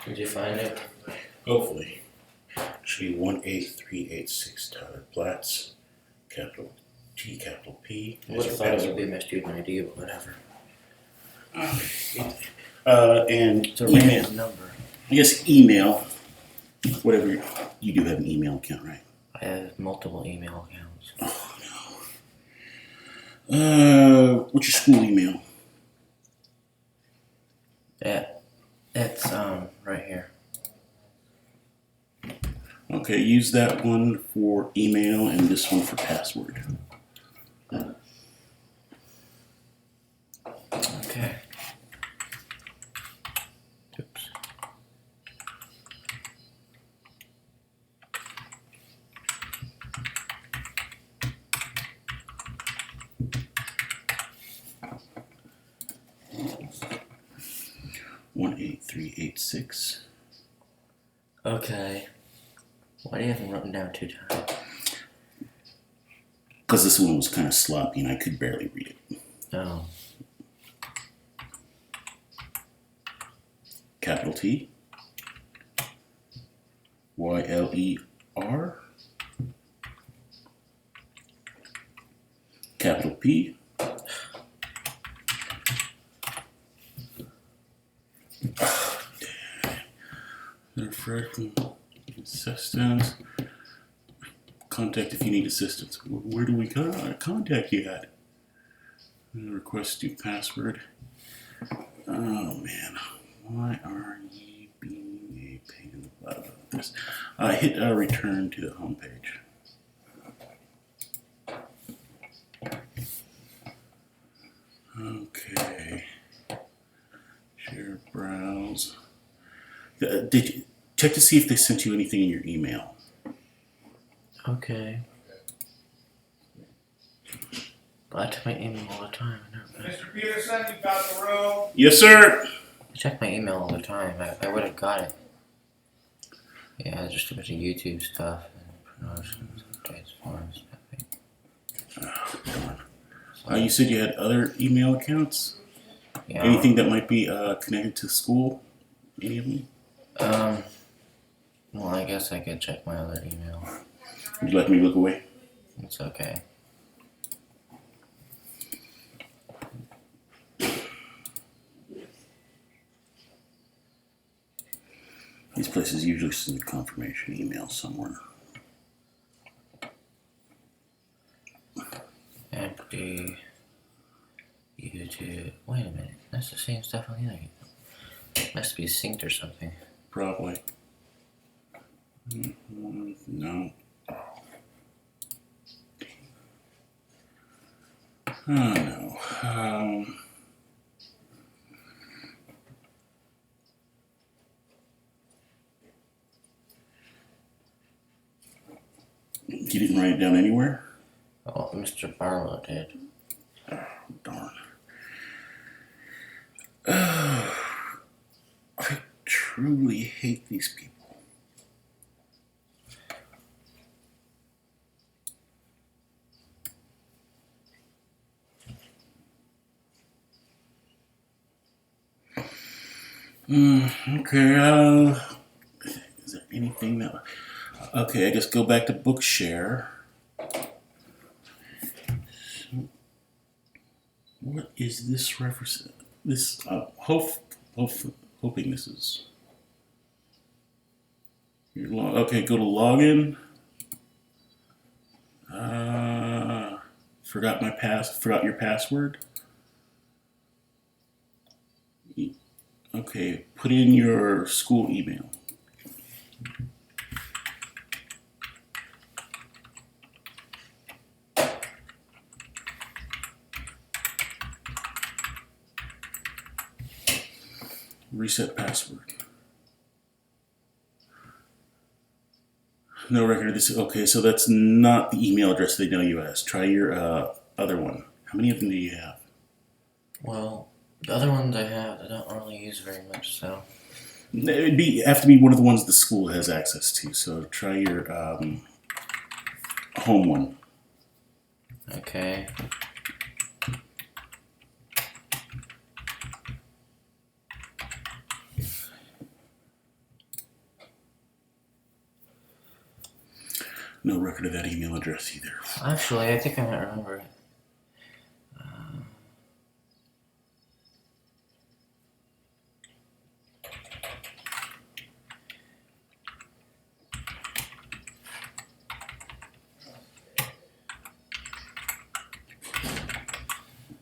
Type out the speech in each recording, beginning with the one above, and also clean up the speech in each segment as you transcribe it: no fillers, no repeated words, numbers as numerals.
Did you find it? Hopefully. Should be 18386 Tyler Platts, capital T, capital P. I would have thought it would be my student ID, but whatever. And It's a email. random number. I guess email. Whatever. You do have an email account, right? I have multiple email accounts. Oh no. What's your school email? It's right here. Okay, use that one for email and this one for password. Okay. Oops. One 18386. Okay. Why do you have them written down 2 times? Because this one was kind of sloppy and I could barely read it. Oh. Capital T. YLER. Capital P. Assistance. Contact if you need assistance. Where do we contact you at? Request new password. Oh man, why are you being a pain in the butt about this? Hit return to the home page. Okay. Share, browse. Did you check to see if they sent you anything in your email? Okay. I check my email all the time. Mr. Peterson, you got the room? Yes, sir. I check my email all the time. I would have got it. Yeah, just a bunch of YouTube stuff and promotions, updates, forums, nothing. Oh, darn. You said you had other email accounts? Yeah. Anything that might be connected to school? Any of them? Well, I guess I could check my other email. Would you like me to look away? It's okay. These places usually send a confirmation email somewhere. Empty. YouTube. Wait a minute. That's the same stuff on the other. It must be synced or something. Probably. No. Oh no. You didn't write it down anywhere? Oh, Mr. Barlow did. Oh, darn. Oh, I truly hate these people. Okay, is there anything that... Okay, I guess go back to Bookshare. So, what is this reference? This, hoping this is... Okay, go to login. Forgot your password. Okay, put in your school email. Reset password. No record of this. Okay, so that's not the email address they know you as. Try your other one. How many of them do you have? Well, the other ones I have, I don't really use very much, so. It'd have to be one of the ones the school has access to. So try your home one. Okay. No record of that email address either. Actually, I think I might remember it.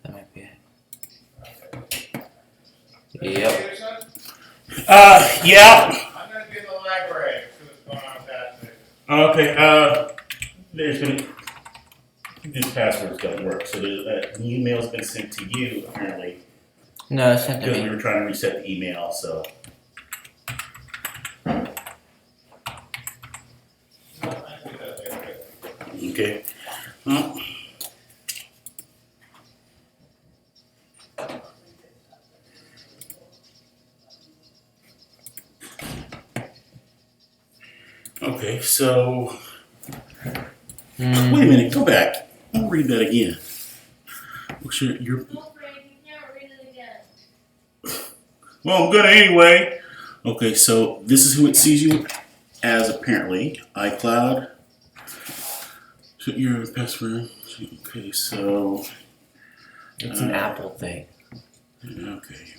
That might be it. Yep. Peterson, Yeah. I'm gonna be in the library, see what's going on with that thing. Okay, this password doesn't work, so the email's been sent to you, apparently, No, it's sent to because we me. were trying to reset the email, so. Okay. Okay, so, wait a minute, go back. I'll read that again. What's your Don't break, you can't read it again. well, I'm gonna anyway. Okay, so this is who it sees you as, apparently. iCloud. So your password. Okay, so. It's an Apple thing. Okay.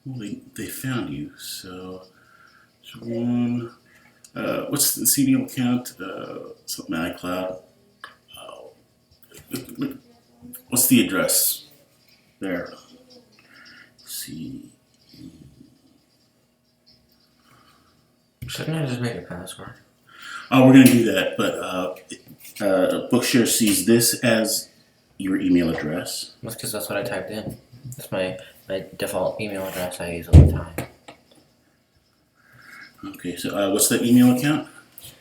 Well, they found you, so. One. What's the CDL account? Something iCloud. What's the address? There. See. Shouldn't I just make a password? Oh, we're gonna do that, but Bookshare sees this as your email address. That's because that's what I typed in. That's my default email address I use all the time. Okay, so what's the email account?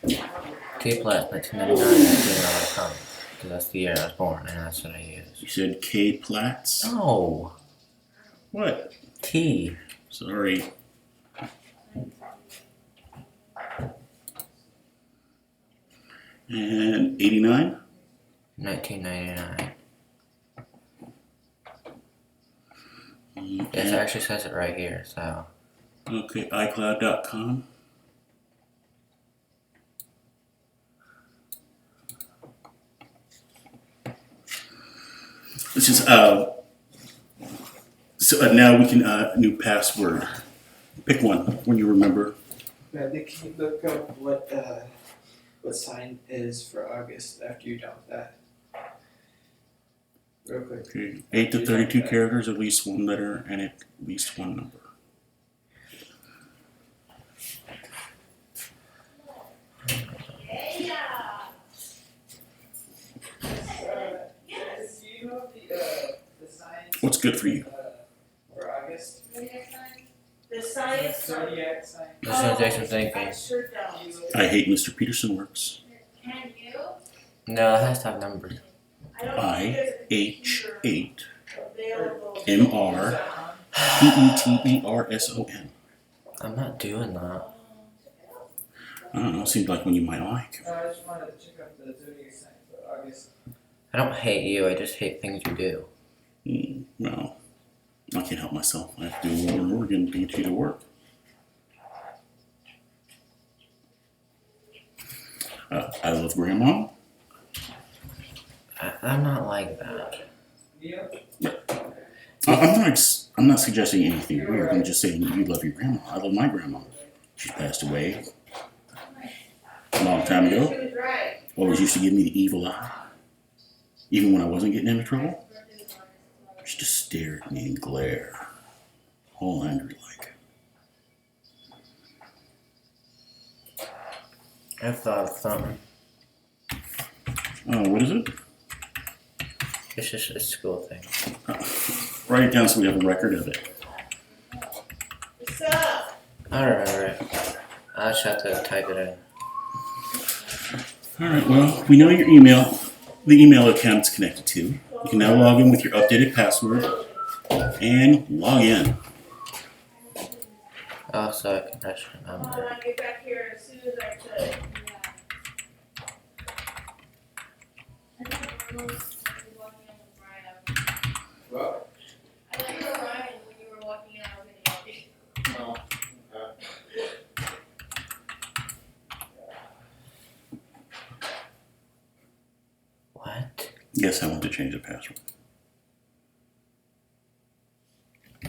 kplat1999@gmail.com. Because that's the year I was born, and that's what I use. You said K Platts. No, What? T. Sorry. And 89. 1999. Okay. Yes, it actually says it right here. So Okay, iCloud.com. This is so now we can new password. Pick one when you remember. Bradley, can you look up what sign is for August after you're done with that? Real quick. Okay, 8 to 32 characters, at least one letter, and at least one number. Yes. Do you know the signs? What's good for you? For August? The science. Zodiac sign. this is Jason thinking. I sure don't. I hate Mr. Peterson works. Can you? No, it has to have numbers. I don't think there's a IH8 available. MR PETERSON. I'm not doing that. I don't know, seems like one you might like. I just wanted to check out the zodiac sign for August. I don't hate you. I just hate things you do. Well, I can't help myself. I have to do over and over again to get you to work. I love Grandma. I'm not like that. Yeah. I'm not suggesting anything weird. I'm just saying you love your grandma. I love my grandma. She passed away a long time She ago. was right. Always used to give me the evil eye. Even when I wasn't getting into trouble. She just stare at me and glare. All angry like. I've thought of something. Oh, what is it? It's just a school thing. Write it down so we have a record of it. What's up? I remember it. I just have to type it in. Alright, well, we know your email. The email account it's connected to. You can now log in with your updated password and log in. Oh, so I can just Hold remember. on, get back here as soon as I could. Well, I thought you were Ryan when you were walking out of the Oh, Yes, I want to change the password.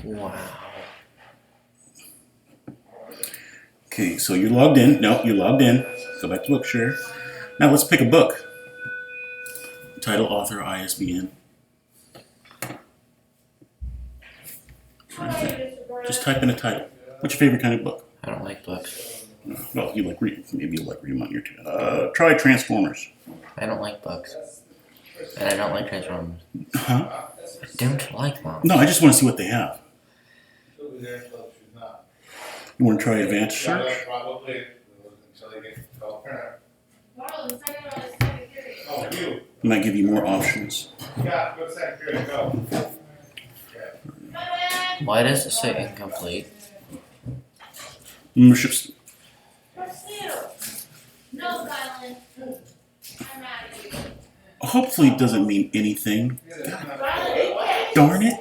Wow. Okay, so you're logged in. No, you're logged in. Go back to Bookshare. Now let's pick a book. Title, author, ISBN. Just type in a title. What's your favorite kind of book? I don't like books. Well, you like reading. Maybe you like reading on your. Try Transformers. I don't like books. And I don't like Transformers. Huh? I don't like them. No, I just want to see what they have. She'll be there until she's not. You want to try advanced Yeah, search? probably until they get called parent. Marlon, second on his second period. Oh, you. It might give you more options. Yeah, go second period, go. Why does it say incomplete? Memberships. No, Kylan. I'm mad at you. Hopefully, it doesn't mean anything. Darn it!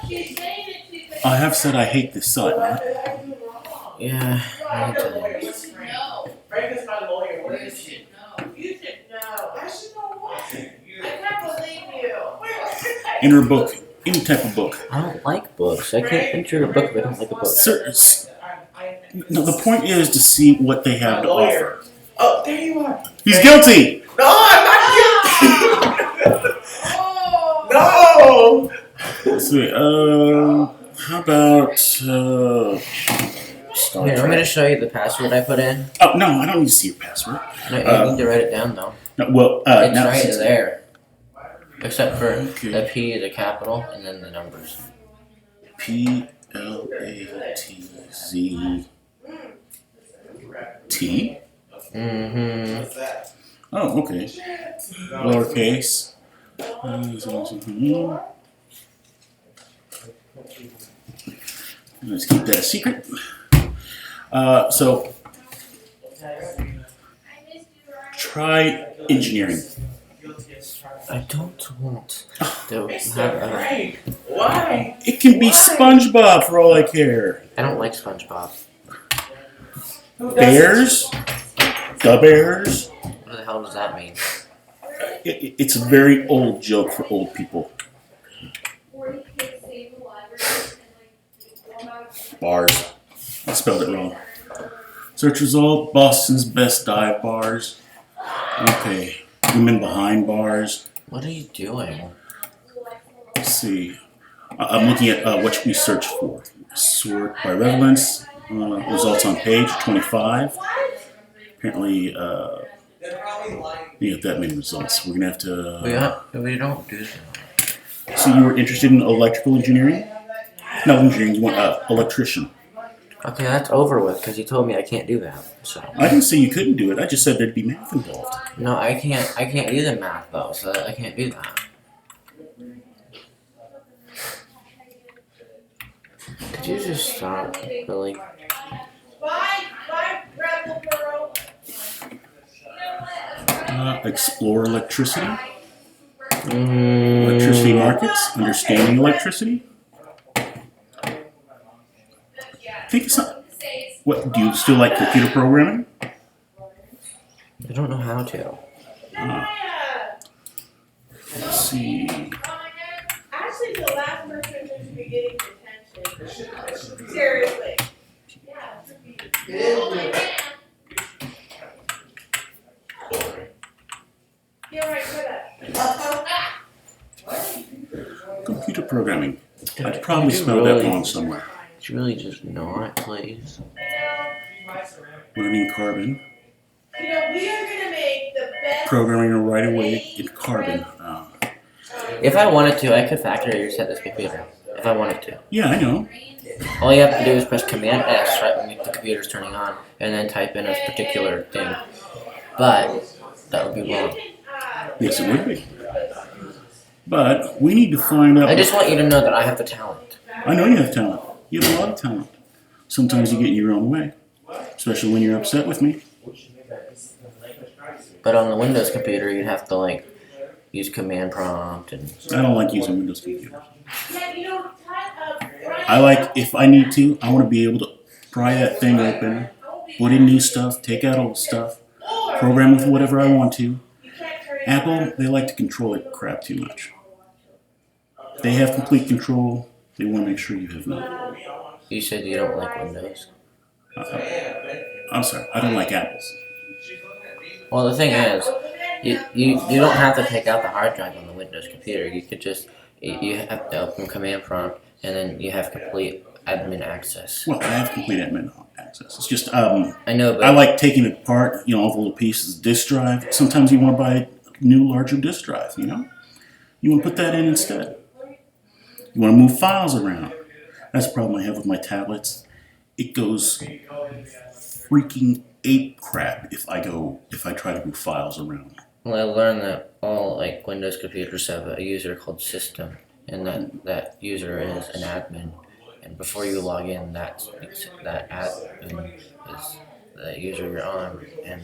She's saying it, she's saying I have said I hate this site, man. Yeah, I need to. you should know. Frank is my lawyer. What You is she? should know. You should know. I should know what? I can't believe you. Enter a book. Any type of book. I don't like books. I can't enter a book if I don't like a book. Sir, no, the point is to see what they have to offer. Oh, there you are. He's guilty! No, I'm not guilty. Oh! No. Let's see. How about Star Here, I'm gonna Trek? show you the password I put in. Oh no, I don't need to see your password. No, you need to wrate it down though. No, well, It's now right since- there. Except for Okay. the P, the capital, and then the numbers. PLATZ Mm-hmm. What's that? Oh, okay. Lowercase. Let's keep that a secret. So I missed you, Ryan. try engineering. Guilty as charged. I don't want to Mr. have a... Frank, why? It can be SpongeBob for all I care. I don't like SpongeBob. Who does Bears? The Bears? What the hell does that mean? It's a very old joke for old people. 40 kids saved the library and like, Bars. I spelled it wrong. Search result, Boston's best dive bars. Okay. Women behind bars. What are you doing? Let's see. I'm looking at what we searched for. Sort by relevance. Results on page 25. Apparently, They're probably lying. you get that many results. We're gonna have to. We don't do that. So you were interested in electrical engineering? No, engineering. You want electrician. Okay, that's over with because you told me I can't do that. So I didn't say you couldn't do it. I just said there'd be math involved. no, I can't. I can't do the math though, so I can't do that. Could you just stop, Billy? Bye, Rebel Girl. Explore electricity. Electricity markets. Understanding electricity. Think of something. What do you still like computer programming? I don't know how to. Let's see. Actually, the last person who should be getting detention. Seriously. Yeah, right, shut up. Computer programming. Dude, I'd probably could you spelled that really- wrong somewhere. Could you really just not, please? Learning carbon. You know, we are gonna make the best. Programming a right away in carbon. If I wanted to, I could factory reset this computer. If I wanted to. Yeah, I know. All you have to do is press Command S right when the computer's turning on, and then type in a particular thing. But that would be wrong. Yes, it would be. But we need to find out. I just want you to know that I have the talent. I know you have talent. You have a lot of talent. Sometimes you get in your own way, especially when you're upset with me. But on the Windows computer, you'd have to like use Command Prompt and. I don't like using Windows computers. Yeah, you know, I like, if I need to, I want to be able to pry that thing open, put in new stuff, take out old stuff, program with whatever I want to, Apple, they like to control their crap too much. They have complete control. They want to make sure you have none. You said you don't like Windows. I'm sorry, I don't like Apples. Well, the thing is, you don't have to take out the hard drive on the Windows computer. You could just you have to open command prompt, and then you have complete admin access. Well, I have complete admin access. It's just I know, but I like taking it apart, all the little pieces, disk drive. Sometimes you want to buy a new, larger disk drive, You want to put that in instead. You want to move files around. That's the problem I have with my tablets. It goes freaking ape crap if I try to move files around. well, I learned that all Windows computers have a user called System, and that user is an admin. And before you log in, that admin is the user you're on. And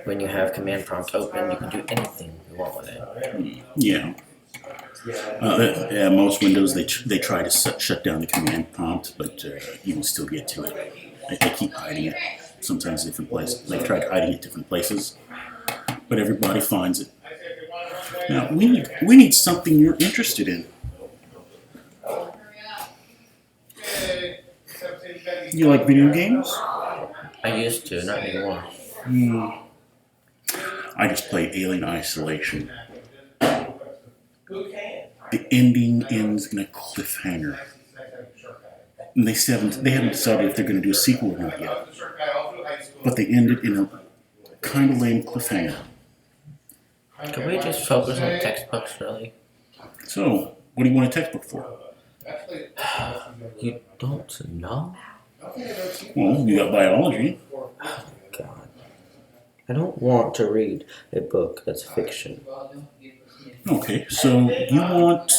when you have command prompt open, you can do anything you want with it. Yeah. Most Windows they try to shut down the command prompt, but you can still get to it. They keep hiding it. Sometimes different places. They've tried hiding it different places, but everybody finds it. Now we need something you're interested in. You like video games? I used to, not anymore. I just play Alien Isolation. The ending ends in a cliffhanger. And they haven't decided if they're going to do a sequel or not yet. But they end it in a kind of lame cliffhanger. Can we just focus on textbooks, really? So, what do you want a textbook for? You don't know? Well, you got biology. God. I don't want to read a book that's fiction. Okay, so you want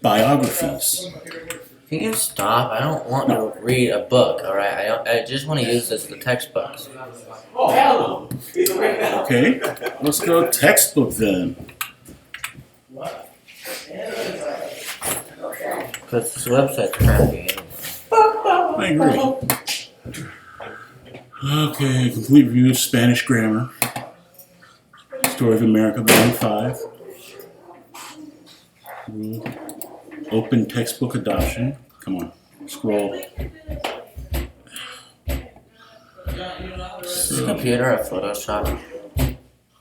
biographies. Can you stop? I don't want to read a book, alright? I just want to use this for textbooks. Okay, let's go textbook then. Because this website's crappy anyway. I agree. Okay, complete review of Spanish grammar. Story of America, Volume 5. Open textbook adoption. Come on, scroll. Is this computer a Photoshop?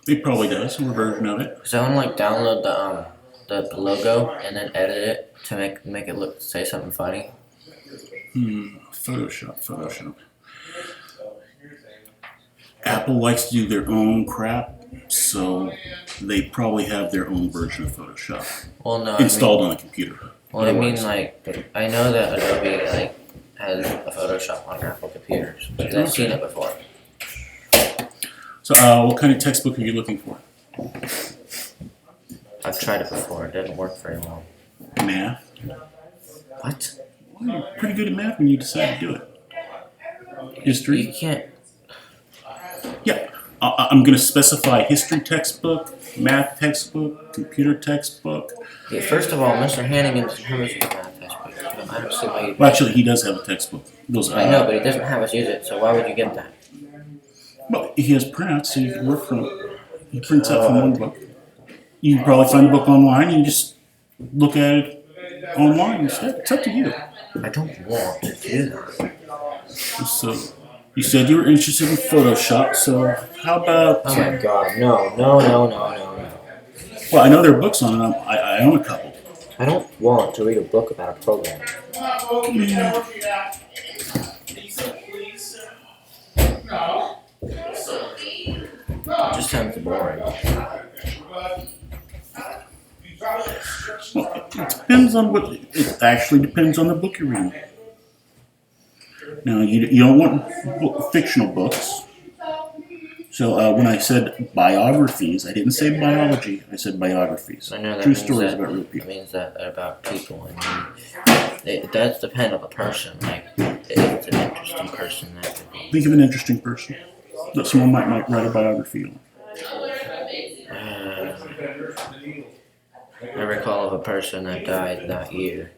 It probably does, some version of it. Because I want to download the logo and then edit it to make it say something funny. Photoshop. Apple likes to do their own crap, so they probably have their own version of Photoshop Well, no. installed on a computer. I mean, I know that Adobe has a Photoshop on Apple computers because I've seen it before. So, what kind of textbook are you looking for? I've tried it before. It didn't work very well. Math. What? Well, you're pretty good at math when you decide to do it. History. You can't. Yeah, I'm going to specify history textbook, math textbook, computer textbook. Yeah, first of all, Mr. Hannigan doesn't have us use math textbook. I don't see why you. Well, actually, he does have a textbook. Those, I know, but he doesn't have us use it. So why would you get that? Well, he has printouts, so you can work from. He prints out from one book. You can probably find the book online. You can just look at it online instead. It's up to you. I don't want to do that. So, you said you were interested in Photoshop. So, how about? Oh my God! No! Well, I know there are books on it. I own a couple. I don't want to read a book about a program. It just sounds boring. Well, it depends on what. It actually depends on the book you're reading. Now, you don't want fictional books. So when I said biographies, I didn't say biology. I said biographies. I know that True means stories that, about real It people. means that about people. I mean, it does depend on the person. If it's an interesting person, that could be. Think of an interesting person that someone might write a biography on. I recall of a person that died that year.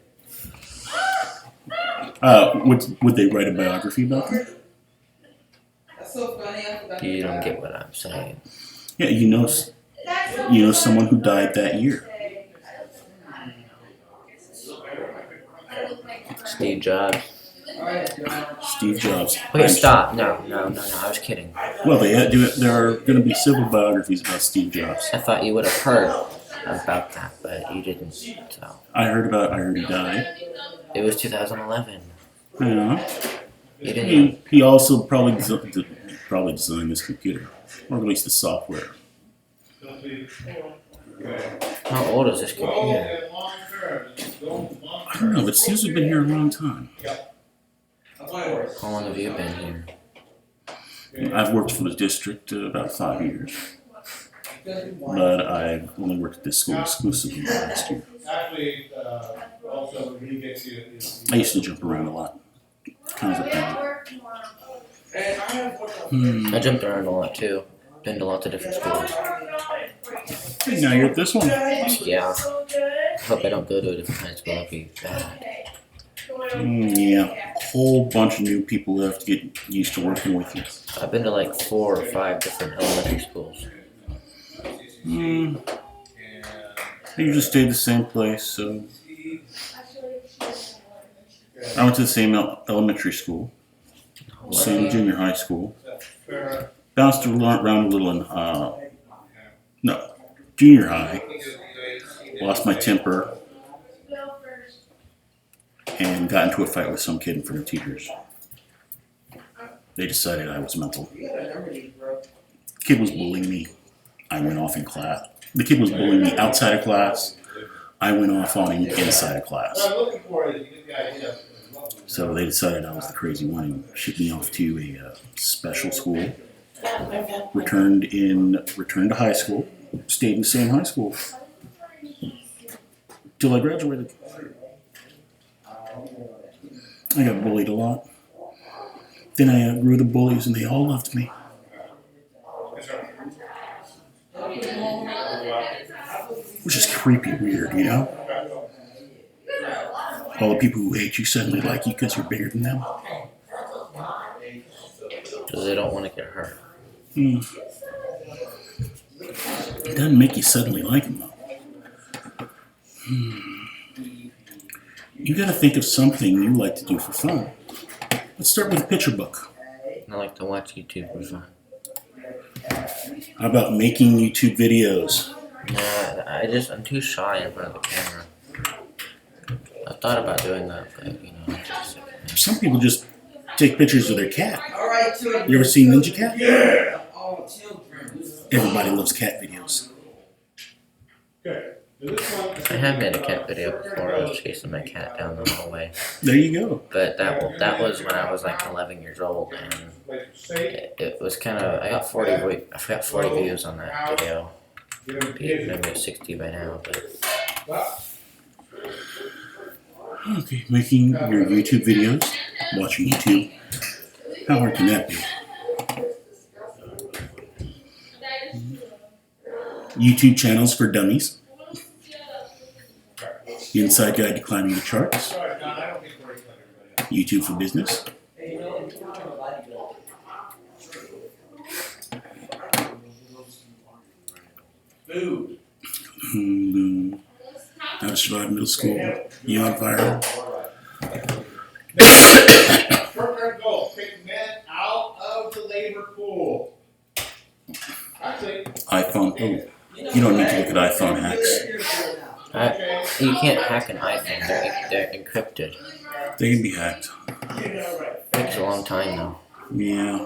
Would they write a biography about them? so funny, I forgot. You don't get what I'm saying. Yeah, you know someone who died that year. Steve Jobs. Steve Jobs. Okay, stop. No. I was kidding. Well, there are going to be several biographies about Steve Jobs. I thought you would have heard about that, but you didn't. So I heard he died. it was 2011. Yeah. You didn't. He also probably designed this computer, or at least the software. How old is this Go computer? and long term, just go long I don't know, but it seems to have been here a long time. How long have you been here? I've worked for the district about 5 years, but I've only worked at this school exclusively last year. Actually, also, when he gets you. I used to jump around a lot. Kind of a pain. I jumped around a lot too. Been to lots of different schools. Hey, now you're at this one. Yeah. Hope I don't go to a different high school. That'd be bad. Yeah, a whole bunch of new people who have to get used to working with you. I've been to like 4 or 5 different elementary schools. I usually stay the same place, so I went to the same elementary school, same junior high school. Bounced around a little in junior high. Lost my temper and got into a fight with some kid in front of teachers. They decided I was mental. Kid was bullying me. I went off in class. The kid was bullying me outside of class. I went off on him inside of class. What I'm looking for is you get the idea. So they decided I was the crazy one and shipped me off to a special school. Returned to high school. Stayed in the same high school till I graduated. I got bullied a lot. Then I outgrew the bullies and they all loved me. Which is creepy weird, you know? All the people who hate you suddenly like you because you're bigger than them. Because they don't want to get hurt. It doesn't make you suddenly like them, though. You gotta think of something you like to do for fun. Let's start with a picture book. I like to watch YouTube for fun. How about making YouTube videos? Nah, I'm too shy in front of the camera. I thought about doing that, but I'm just Some people just take pictures of their cat. Alright, children. You ever seen Ninja Cat? Yeah. All children. Everybody loves cat videos. Good. I have made a cat video before. I was chasing my cat down the hallway, There you go. but that was when I was like 11 years old, and it was kind of I got 40 views on that video. Maybe 60 by now, but Okay, making your YouTube videos, watching YouTube. How hard can that be? YouTube channels for dummies. Inside Guide to Climbing the Charts. YouTube for Business. Hulu. How to Survive Middle School. Beyond Viral. Short-term goal, pick men out of the labor pool. Actually, iPhone. Oh, you don't need to look at iPhone hacks. you can't hack an iPhone. They're encrypted. They can be hacked. Takes a long time though. Yeah,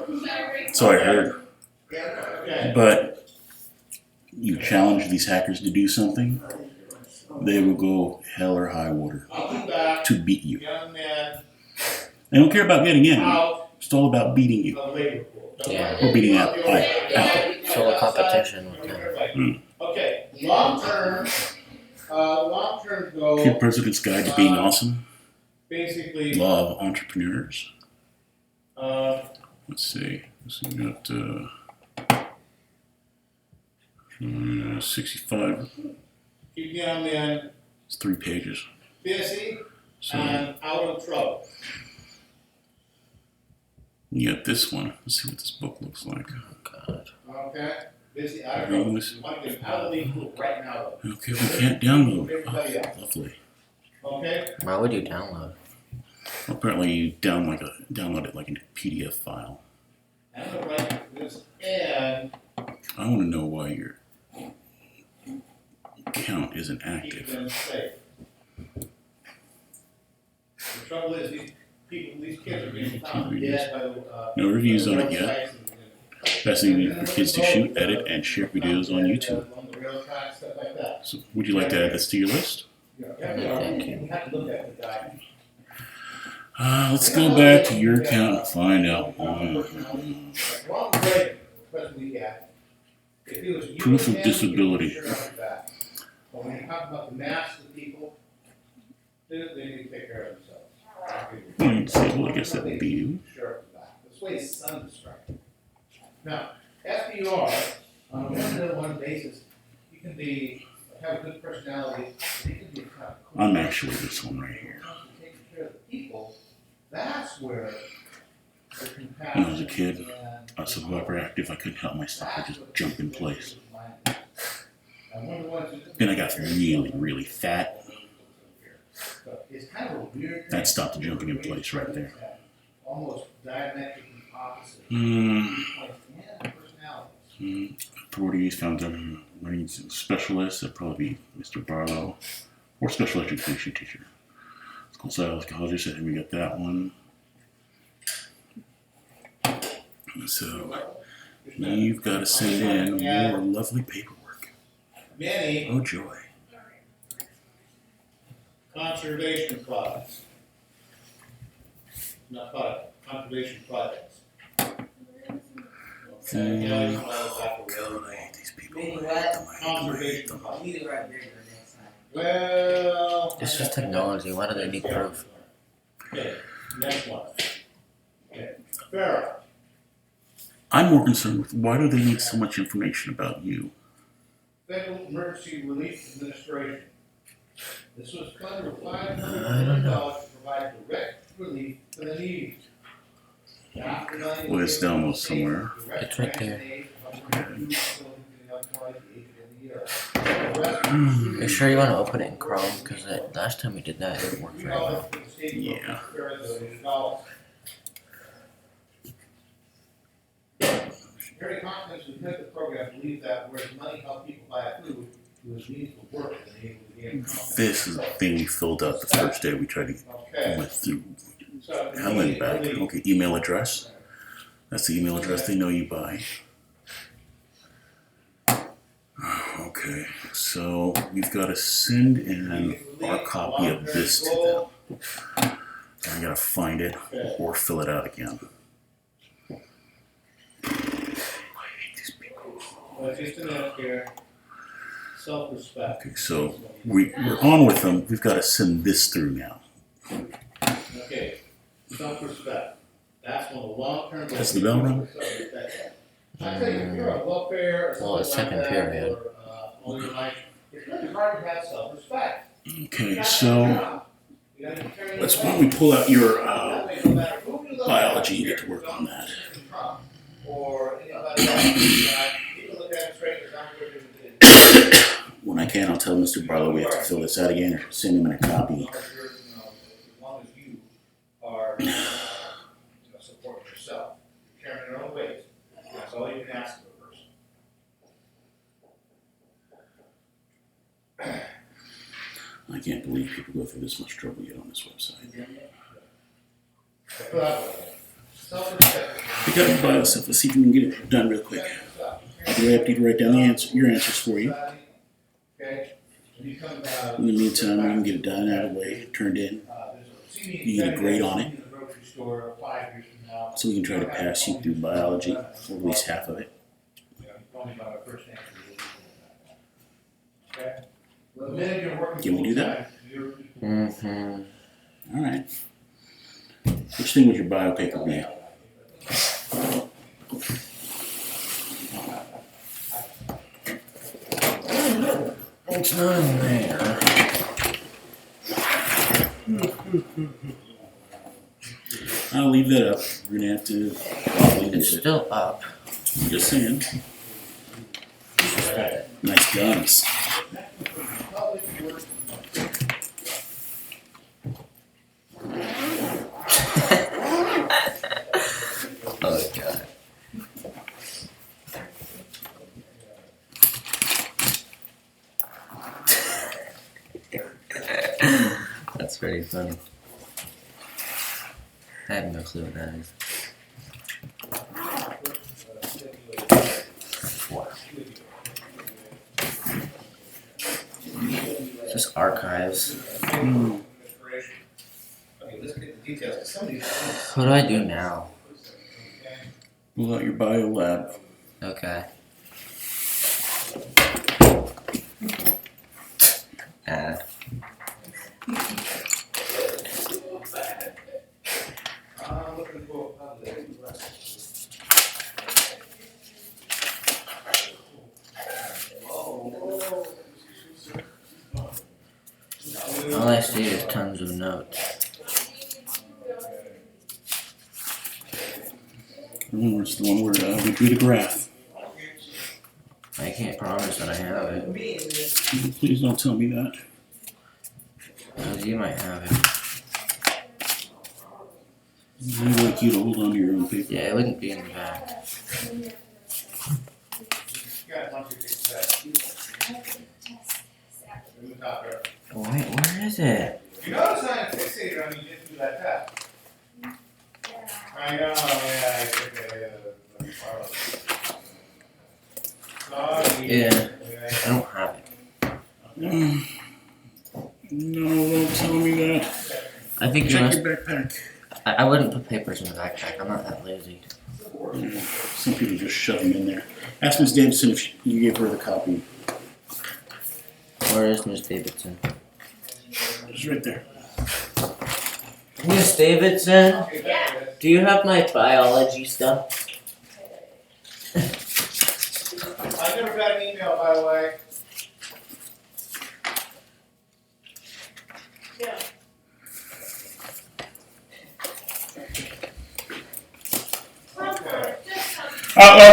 so I heard. But you challenge these hackers to do something, they will go hell or high water I'll be back, to beat you. young man They don't care about getting in. out It's all about beating you. of labor pool. Yeah. Or beating Apple. So a competition with them. Okay, long-term goal, Kid President's Guide to Being Awesome. basically, Law of Entrepreneurs. uh, Let's see. We got 65. keep young men It's 3 pages. busy So and out of trouble. You got this one. Let's see what this book looks like. Oh God. Okay? Busy, I don't know, English. you want to get them out of the league pool right now, Okay, we can't download. Oh, lovely. though, okay? Why would you download? Apparently, you download it like a PDF file. I'm gonna write this, and I want to know why your account isn't keep active. them safe. The trouble is, these kids are being found dead by the, No reviews on it rail yet. tracks and- Best thing for kids to shoot, edit, and share videos on YouTube. On the rail tracks, stuff like that. So, would you like to add this to your list? Yeah, Thank you. we have to look at the guy. Let's go back to your account and find out. Ronald Reagan, especially, yeah. If it was you Proof and of him, disability. you'd be sure on your back. But when you talk about the mass of people, they need to take care of themselves. Well, you'd say, well, I guess that would be you. Sure, that's the way his son described it. Now, FDR, on a one-to-one basis, you can have a good personality, you can be kind of cool. I'm actually this one right here. When it comes to taking care of the people, that's where the compassion. When I was a kid, and- I was so hyperactive I couldn't help myself. I just jump in place. And one of the ones who- Then I got really, really fat. But it's kind of a weird. That stopped the jumping in place right there. Almost diametrically opposite. Hmm. Yeah, personalities. Authorities found them learning specialists. That'd probably be Mr. Barlow or special education teacher. School psychologist. I think we got that one. So you've got to send in more lovely paperwork. Many Oh joy! conservation products. Not product, conservation projects. Okay, yeah, you know, God, I hate these people. Meaning I hate what? them. I hate them. I hate Conservation them. products. Leave it right there for next time. Well. It's just technology. Why do they need proof? Okay, next one. Okay, FARA. I'm more concerned with why do they need so much information about you? Federal Emergency Relief Administration. This was funded with $500 I don't million know. to provide direct relief to the needy. After 9/11, Well, it's downloaded somewhere. direct It's right there. aid from food facilities in the Illinois, the aged and the young. Are you sure you want to open it in Chrome? Because last time we did that, it didn't work very well. Yeah. Very confident in the program believes that whereas money helps people buy food, it was meaningful work and able to gain confidence. This is the thing we filled out the first day we tried to Okay. went through So, Helen back. Okay, email address. That's the email address they know you by. Okay, so we've got to send in our copy of this to them. I gotta find it or fill it out again. I hate these people. Well, just a minute here. Self-respect. Okay, so we're on with them. We've got to send this through now. Okay, self-respect. That's one of the long-term. That's the bell rung? I tell you, if you're a welfare or Well, it's something like second that, period. or, all your life, it's really hard to have self-respect. Okay, so You gotta be carrying let's yourself. why don't we pull out your That way, no matter who you look biology, at, you get to work on that. Trump Or anybody else, people look at it straight, it's not what they did. When I can, I'll tell Mr. Barlow we have to fill this out again or send him in a copy. As long as you are, supporting yourself, carrying your own weight, that's all you can ask of a person. I can't believe people go through this much trouble yet on this website. Put out with it. Self-respect. We got the bio stuff. Let's see if we can get it done real quick. Do I have to write down your answers for you? Okay. When you come, In the meantime, we can get it done, out of the way, turned in, You get a grade on it. so we can try to pass you through biology, or at least half of it. Can we do that? Mm-hmm. All right. Which thing would your bio paper be? It's not in there. I'll leave that up. We're gonna have to probably It's use it. still up. I'm just saying. It's just that Nice guns. oh god. That's very funny. I have no clue what that is. Just archives. Hmm. Okay, let's get the details. Some of these things, What do I do now? Pull out your bio lab. Okay. Add. I'm looking for public. All I see is tons of notes. It's the one where we drew the graph. I can't promise that I have it. Please don't tell me that. Because you might have it. I'd like you to hold on to your own paper. Yeah, it wouldn't be in the back. Got a bunch of things that. In the top there. Wait, where is it? You notice I'm fixated on you didn't do that test. I know, yeah, I took it. Sorry. Yeah, I don't have it. No, don't tell me that. I think you Check must. your backpack. I wouldn't put papers in the backpack. I'm not that lazy. Yeah, some people just shove them in there. Ask Ms. Davidson if you gave her the copy. Where is Miss Davidson? It's right there. Miss Davidson, Okay, there it is. do you have my biology stuff? I never got an email, by the way. Yeah.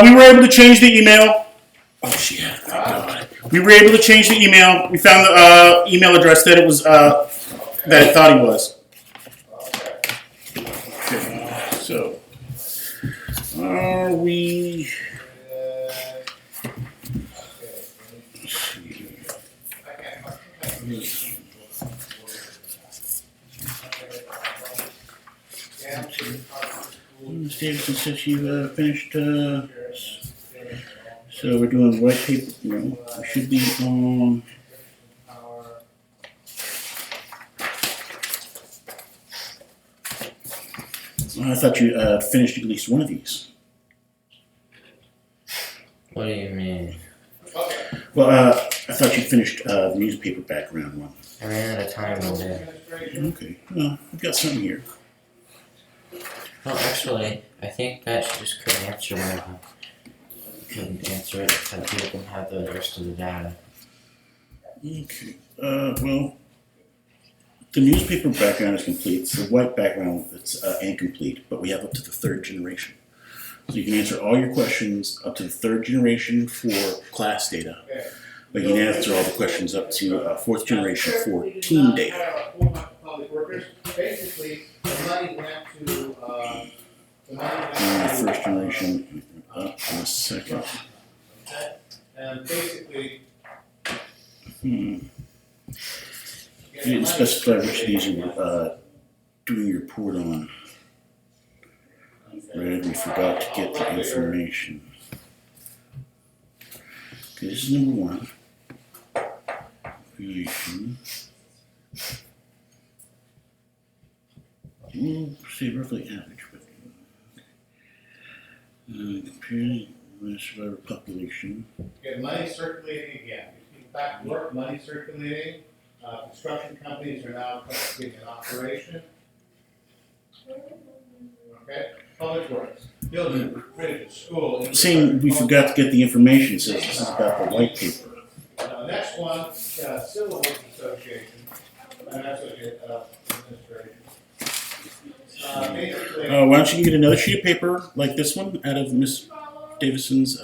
We were able to change the email. Oh shit! Thank God. We were able to change the email. We found the email address that it was that it thought he was. Okay. So, are we? Let's see. Ms. Davidson said she finished. So we're doing white paper. No, we should be on. I thought you finished at least one of these. What do you mean? Okay. Well, I thought you finished the newspaper background one. I ran out of time one day. Okay, well, I've got some here. Well, actually, I think that she just couldn't answer one of them. Couldn't answer it because he didn't have the rest of the data. Okay, well, the newspaper background is complete. It's the white background that's incomplete, but we have up to the third generation. So you can answer all your questions up to the third generation for class data. But you can answer all the questions up to fourth generation for team data. Have a whole bunch of public workers. Basically, the money went to, First generation, up in a second. And basically. You didn't specify which of these you were doing your report on. Right, we forgot to get the information. Okay, this is number one. Creation. We'll say roughly average, but comparing survivor population. Get money circulating again. People back to work, money circulating. Construction companies are now getting an operation. Okay, public works, building, bridges, school. Saying we forgot to get the information says this is about the white paper. Next one, Civil Works Association, and that's what administration. Basically. Why don't you get another sheet of paper like this one out of Miss Davison's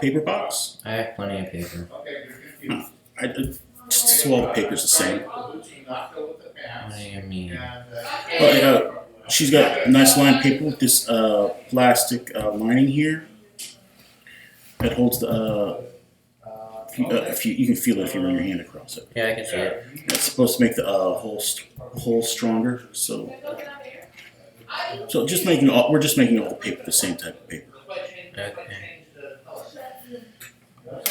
paper box? I have plenty of paper. Okay, you're confused. Just all the paper's the same. Boots do not go with the What pants. do you mean? And, But she's got nice lined paper with this plastic lining here that holds the. If you can feel it if you run your hand across it. Yeah, I can see it. It's supposed to make the hole stronger. So just making we're just making all the paper the same type of paper. Okay. Go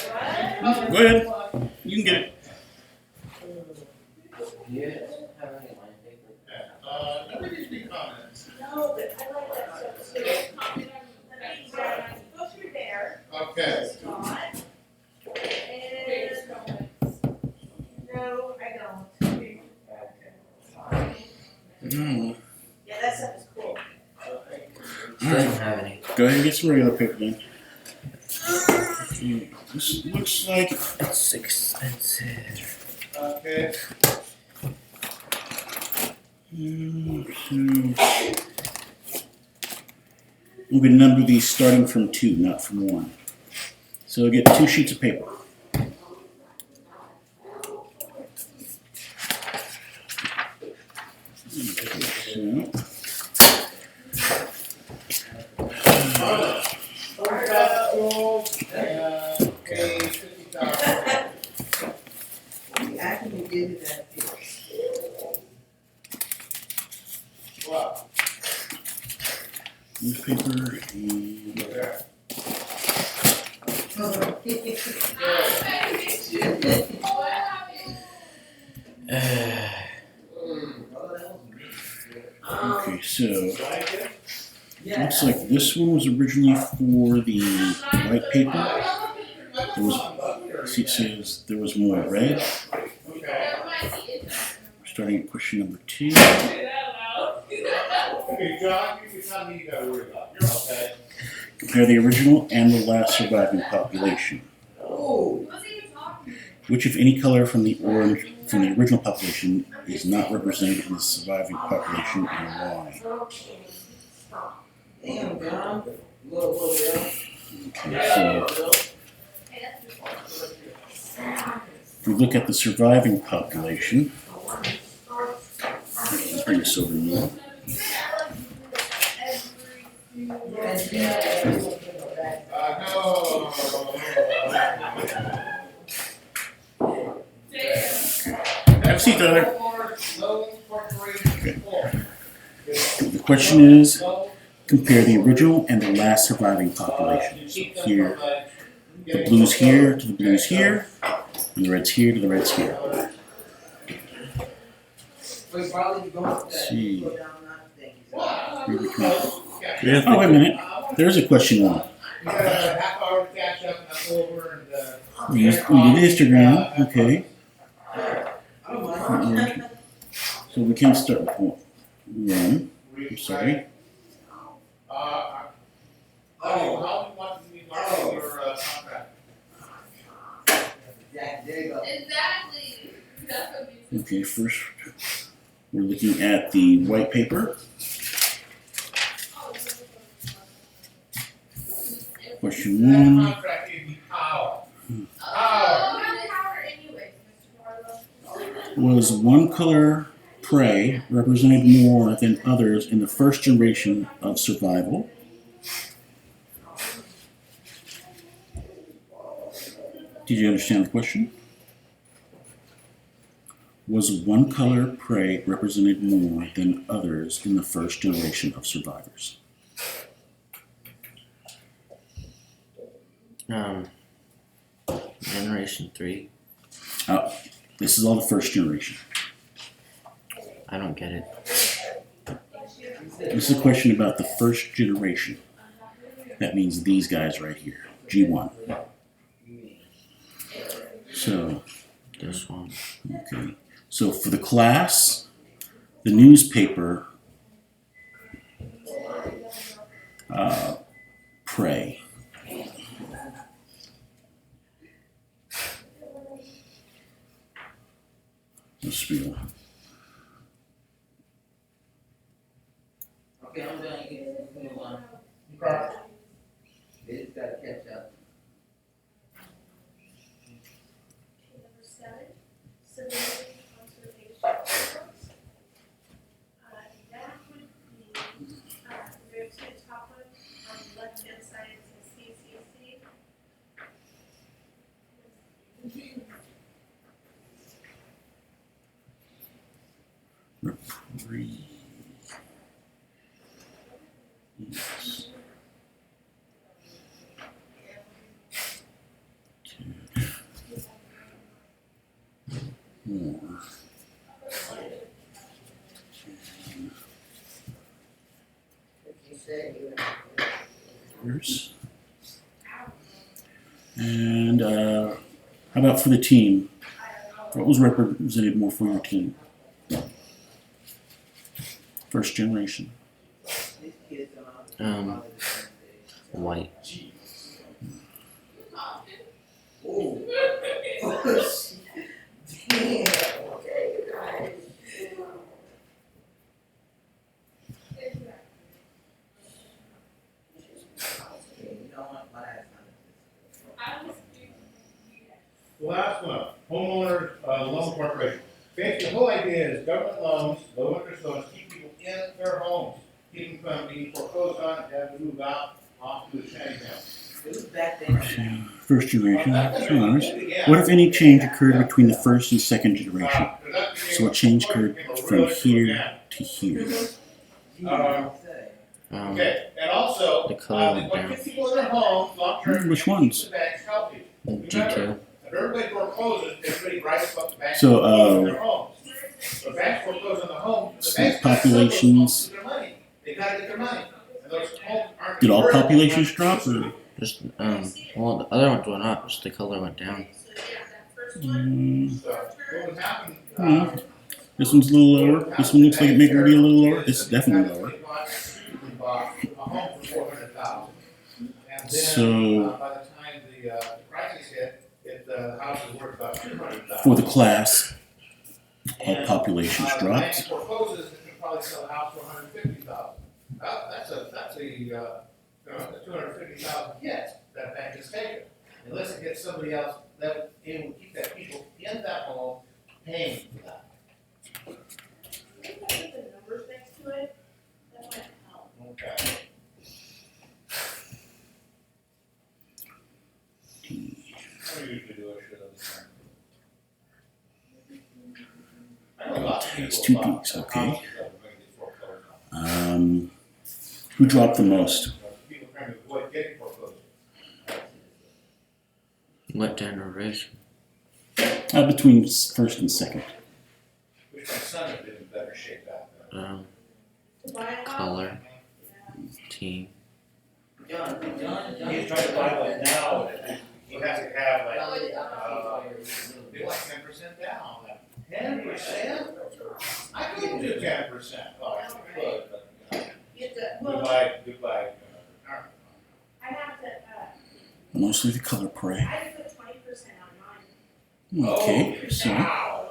ahead. You can get it. Do you have any line paper? nobody needs any comments. No, but I like that stuff too. Go through there, Okay. Scott. And, no, I don't. No. Yeah, that stuff is cool. I don't have any. Go ahead and get some regular paper then. This looks like It's expensive. Okay. We're going to number these starting from 2, not from 1. So we'll get 2 sheets of paper. Okay, Actually did it that Wow. newspaper and okay, so looks like this one was originally for the white paper. There was, see, it says there was more red. Okay. Starting at question number 2. Okay, John, you can tell me you gotta worry about. You're okay. Compare the original and the last surviving population. Oh, Which, if any color from the original population, is not represented in the surviving population, and why? damn, John. Little girl. Okay, so if we look at the surviving population, let's bring this over here. No. Have a seat, Tyler. No corporation. The question is, compare the original and the last surviving population. So here, the blues here to the blues here, and the reds here to the reds here. We probably going to Let's see. go down that thing. Where we come from? Oh, wait a minute. There's a question 1. You got a half hour to catch up and I'll go over and, We did histogram, okay. I don't mind. So we can start with 1. I'm sorry. how do you want me to mark your, contract? Yeah, there you go. Exactly. That's what we Okay, first we're looking at the white paper. Question That 1. contract gave me power. Oh, Power. we have power anyways, Mr. Marlowe. Was one color prey represented more than others in the first generation of survival? Did you understand the question? Was one color prey represented more than others in the first generation of survivors? Generation 3. This is all the first generation. I don't get it. This is a question about the first generation. That means these guys right here, G1. So, This one. okay. So for the class, the newspaper, prey. Let's be 3. Yes. 2. 4. You said you Years. And how about for the team? What was represented more for your team? First generation. these kids are White. Ooh. Damn. Okay, guys. You don't want my ass on it. The last one, homeowners, loan corporation. Basically, the whole idea is government loans, low interest loans, keep people in their homes, keep them from being foreclosed on, and have to move out off to the shanty town. It was back then. First generation. Ours. What if any change occurred between the first and second generation? So what change occurred from here to here? Okay, and also, The color went when down. people in their homes, long-term. Which ones? The banks help you. G2. If everybody forecloses, everybody writes about the banks. So, foreclosing their homes. The banks foreclose on the home. The So banks gotta sell those populations- homes to their money. They gotta get their money. And those homes aren't. Did all converted. populations drop or? Just well, the other ones went up. Just the color went down. So, what would happen? Hmm. This one's a little lower. This one looks like it may be a little lower. This is definitely lower. Bought a home for 400,000, and then So- by the time the prices hit, the house is worth about 200,000. For the class, all populations The bank dropped. forecloses, it can probably sell a house for 150,000. That's a 250,000 hit that bank has taken, unless it gets somebody else that able to keep that people in that home paying for that. Can you put the numbers next to it? That might help. Okay. I usually do a shit of the time. I know lots of It's people two bought Ds, houses okay. that were going to get foreclosed on. Who dropped the most? People trying to avoid getting foreclosed. What generation? Between first and second. Which my son has been in better shape at. To buy a house? Color. Team. John. He's trying to buy one now, he has to have like, they want 10% down. 10%? I couldn't do 10%. Oh, I could, but, You have to, well, goodbye. I have to, Mostly the color prey. I put 20% on mine. Okay, so Wow.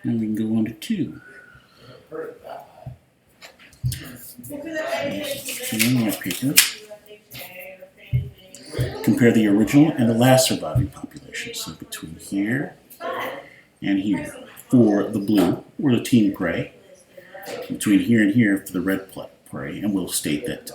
now we can go on to 2. Heard of that. Because I did Two more paper. USA or Fannie Mae. Compare the original and the last surviving population. So between here But and here for the blue, or the team prey. Between here and here for the red prey. And we'll state that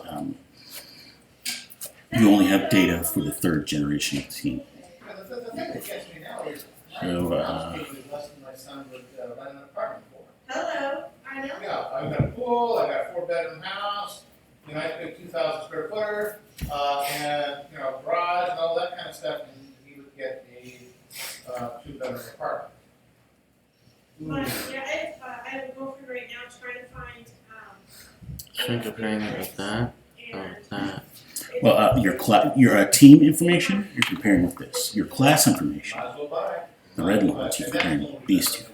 you only have data for the third generation of the team. The thing that gets me now is, So, less than my son would rent an apartment for. hello, I know. Yeah, I've got a pool, I've got a 4-bedroom house, I pay 2,000 square footer, and, garage and all that kind of stuff, and he would get a 2-bedroom apartment. But yeah, I have a girlfriend right now trying to find, So I'm comparing it with that or and with that. well, your team information, you're comparing with this. Your class information, Might as well buy. the red ones, you're comparing with these two.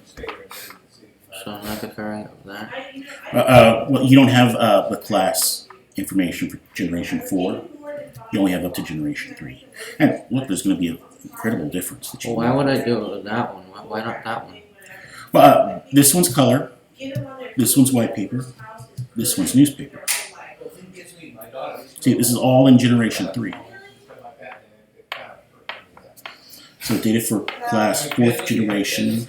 So I'm not comparing it with that. I, you know, Well, you don't have the class information for Generation 4. You only have up to Generation 3. And look, there's going to be an incredible difference. That you Well, why would I do it with that one? Why not that one? Well, this one's color, get them on their this one's white paper, this one's newspaper. The thing gets me, my daughter. See, this is all in Generation 3. So data for class 4th generation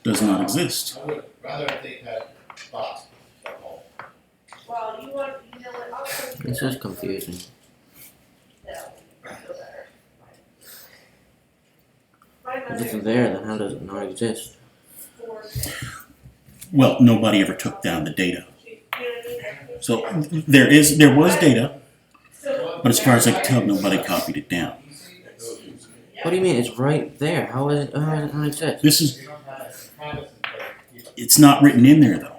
does not exist. I would rather they had thoughts. Well, you know what, I'll tell you. This is confusing. My If mother it's there, then how does it not exist? Well, nobody ever took down the data. You know what I mean? So there was data, but as far as I can tell, nobody copied it down. What do you mean? It's right there. How is it? How does it not exist? This is, it's not written in there though.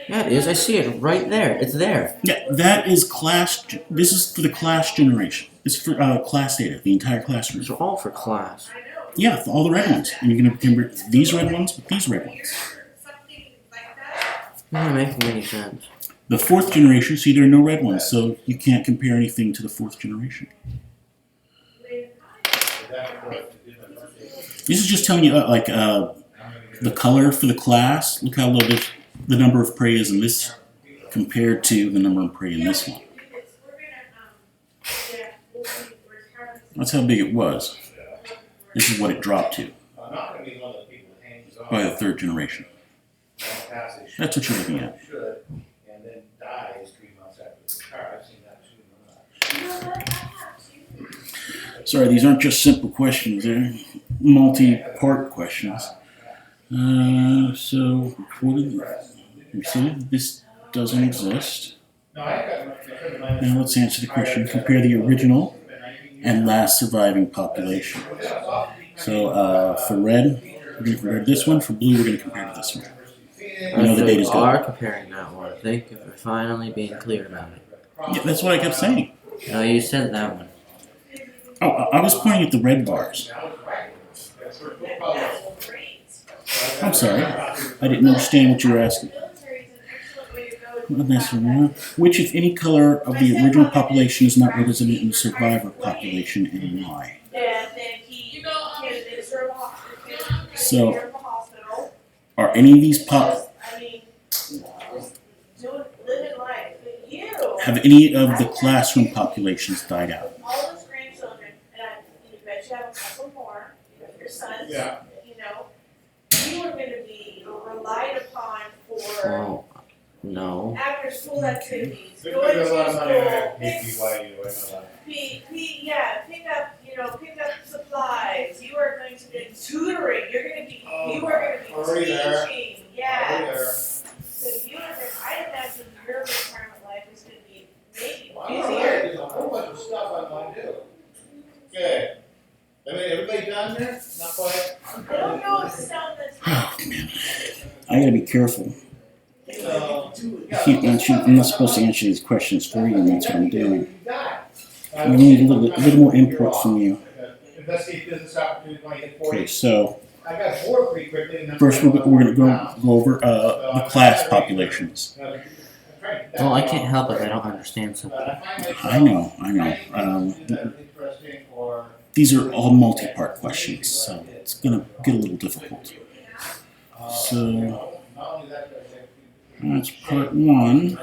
Yeah, it is. I see it right there. It's there. Yeah, that is class, this is for the class generation. This is for class data, the entire classroom. These are all for class. Yeah, all the red ones. And you're gonna compare these red ones with these red ones. It's not making any sense. The fourth generation, see there are no red ones, so you can't compare anything to the fourth generation. This is just telling you, the color for the class. Look how low the number of prey is in this compared to the number of prey in this one. That's how big it was. This is what it dropped to I'm not gonna be one of the people that hangs on. by the third generation. That's what you're looking at. Should, and then dies 3 months after the retire. I've seen that too. Sorry, these aren't just simple questions. They're multi-part questions. So, we see this doesn't exist. No, I got Now let's answer the question. Compare the original and last surviving population. So, for red, we're going to compare to this one. For blue, we're going to compare to this one. I know the They data's are good. comparing that one. Thank you for finally being clear about it. Yeah, that's what I kept saying. No, you said that one. Oh, I was pointing at the red bars. I'm sorry. I didn't understand what you were asking. Which, if any, color of the original population is not represented in the survivor population and why? And then he candidates for a hospital. So, are any of these I mean, just living life. But you, have any of the classroom populations died out? all those grandchildren, and I bet you have a couple more, your sons, Yeah. you know, you are gonna be relied upon for Well, no. after school activities, There's going to a lot of money in there. school, BYU, I know that. pick up supplies, you are going to be tutoring, you are gonna Already be there. teaching, Already yeah. there. So you are, I imagine your retirement life is gonna be maybe Well, I'm busier. alright, there's a whole bunch of stuff I want to do. Okay. I mean, everybody done there? Not quite? I don't know if some that's. Oh, man. I gotta be careful. So, I can't answer, I'm not supposed to answer these questions for you, and that's what I'm doing. you got it. I need a little more input from you. Investigate business opportunity 2040. Okay, so I got bored pretty quickly. And then first we're gonna go over the class populations. Well, I can't help it. I don't understand something. I know. These are all multi-part questions, so it's gonna get a little difficult. So that's part one.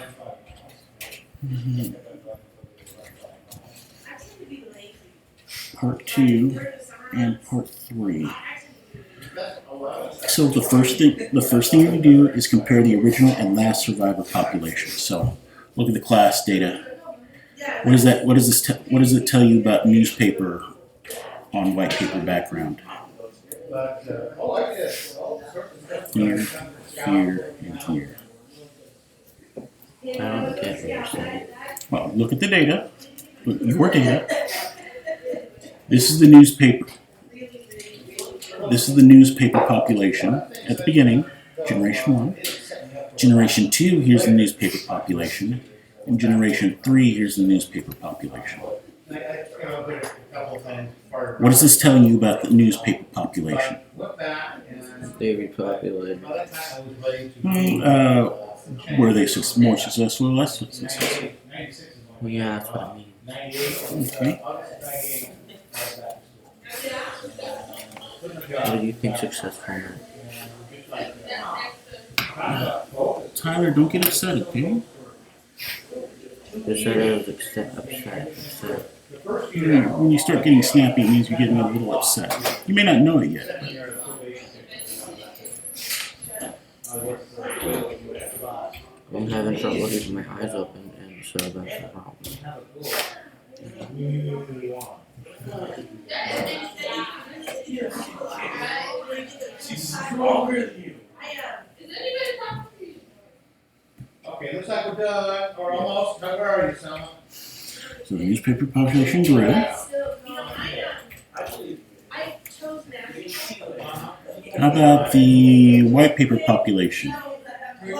Part two and part three. So the first thing you do is compare the original and last survivor population. So look at the class data. What is that? What does it tell you about newspaper on white paper background? Here, here, and here. I don't get what you're saying. Well, look at the data. Look at your data. This is the newspaper. This is the newspaper population at the beginning, generation 1. Generation 2, here's the newspaper population. And generation 3, here's the newspaper population. What is this telling you about the newspaper population? They repopulated. Were they more successful or less successful? Well, yeah, that's what I mean. Okay. What do you think successful meant? Tyler, don't get upset, okay? They said I was upset. When you start getting snappy, it means you're getting a little upset. You may not know it yet. I'm having trouble keeping my eyes open, and so that's the problem. She's stronger than you. I am. Okay, looks like we're done, or almost, where are you, Selma? So the newspaper population grew. So, I chose national. How about the white paper population? Here.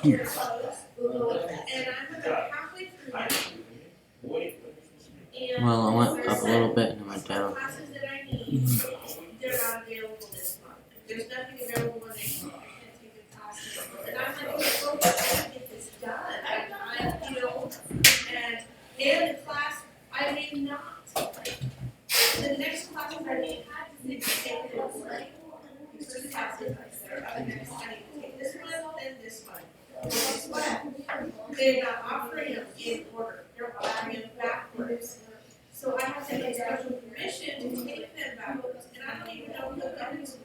Here. And I'm about halfway through that. And Well, I went there's up a little bit and I went down. classes that I need, they're not available this month. There's nothing available next month. I can't take the classes. And I'm like, oh, I gotta get this done. And the class, I may not. The next class I may have to take this, right? There's two classes. The next I need to take this one, then this one. Well, guess what? They're not offering them in order. They're offering them backwards. So I have to get special permission to take them backwards, and I don't even know who the governor's.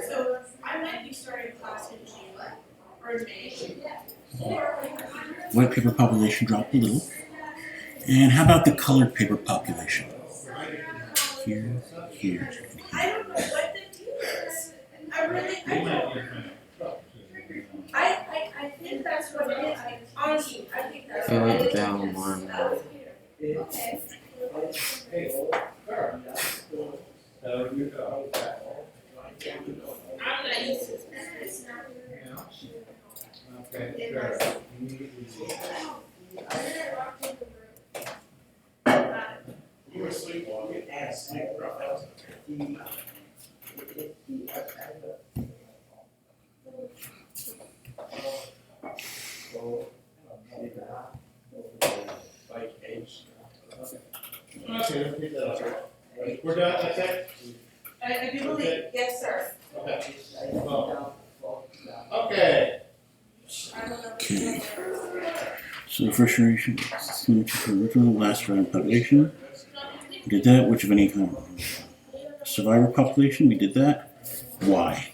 So I might be starting class in June or May. Or White paper population dropped a little. And how about the colored paper population? Here, here, and here. I don't know what the deal is. I don't. I think that's what it is. Honestly, I think that's It what it went is. down more and more. Okay. Hey, sir. So you go. I'm not used to this. Okay, sure. You were sleepwalking and sleep paralysis. Like age. Okay, let's pick that up. We're done, that's it? I do believe, yes, sir. Okay. Well, okay. I don't know. Okay. So the first iteration, original last round population. We did that. Which of any kind? Survivor population. We did that. Why?